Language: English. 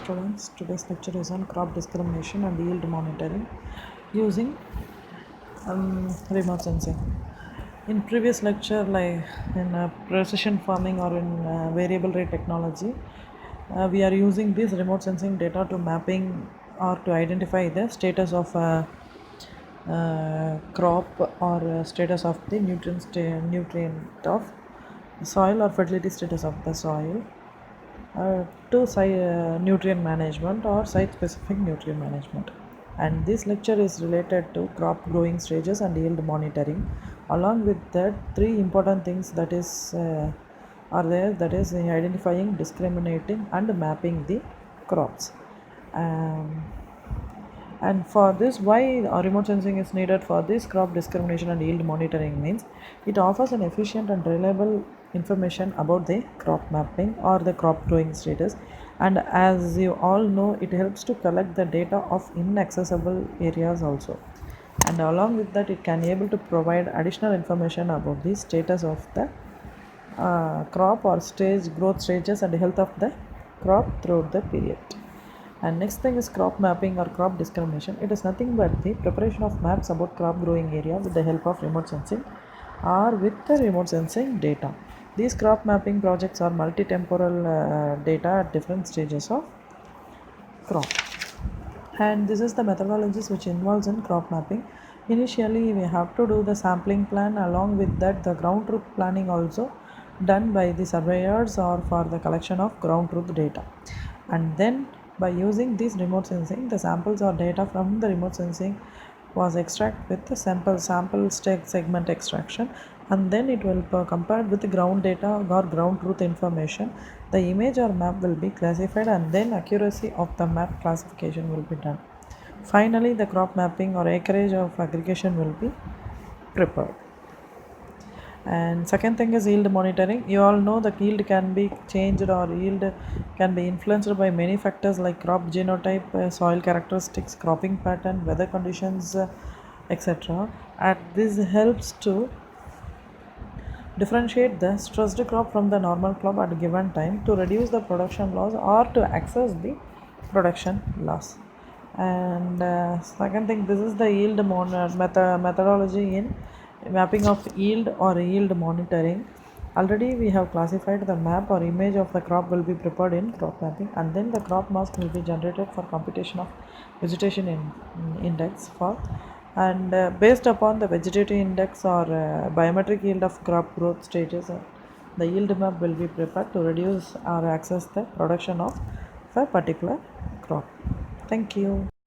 students. Today's lecture is on crop discrimination and yield monitoring using remote sensing. In previous lecture, like in precision farming or in variable rate technology, we are using this remote sensing data to mapping or to identify the status of crop or status of the nutrient of soil or fertility status of the soil to nutrient management or site specific nutrient management. And this lecture is related to crop growing stages and yield monitoring. Along with that, three important things that is are there, that is identifying, discriminating and mapping the crops. And for this, why remote sensing is needed for this crop discrimination and yield monitoring means it offers an efficient and reliable information about the crop mapping or the crop growing status. And as you all know, it helps to collect the data of inaccessible areas also. And along with that, it can able to provide additional information about the status of the crop or stage growth stages and health of the crop throughout the period. And next thing is crop mapping or crop discrimination. It is nothing but the preparation of maps about crop growing area with the help of remote sensing or with the remote sensing data. These crop mapping projects are multi-temporal data at different stages of crop. And this is the methodologies which involves in crop mapping. Initially, we have to do the sampling plan. Along with that, the ground truth planning also done by the surveyors or for the collection of ground truth data. And then by using this remote sensing, the samples or data from the remote sensing was extract with the sample segment extraction, and then it will compared with the ground data or ground truth information. The image or map will be classified and then accuracy of the map classification will be done. Finally, the crop mapping or acreage of aggregation will be prepared. And second thing is yield monitoring. You all know the yield can be changed or yield can be influenced by many factors like crop genotype, soil characteristics, cropping pattern, weather conditions, etc. And this helps to differentiate the stressed crop from the normal crop at a given time to reduce the production loss or to access the production loss. And second thing, this is the yield methodology in mapping of yield or yield monitoring. Already we have classified the map or image of the crop will be prepared in crop mapping, and then the crop mask will be generated for computation of vegetation index for, and based upon the vegetative index or biometric yield of crop growth stages, the yield map will be prepared to reduce or access the production of a particular crop. Thank you.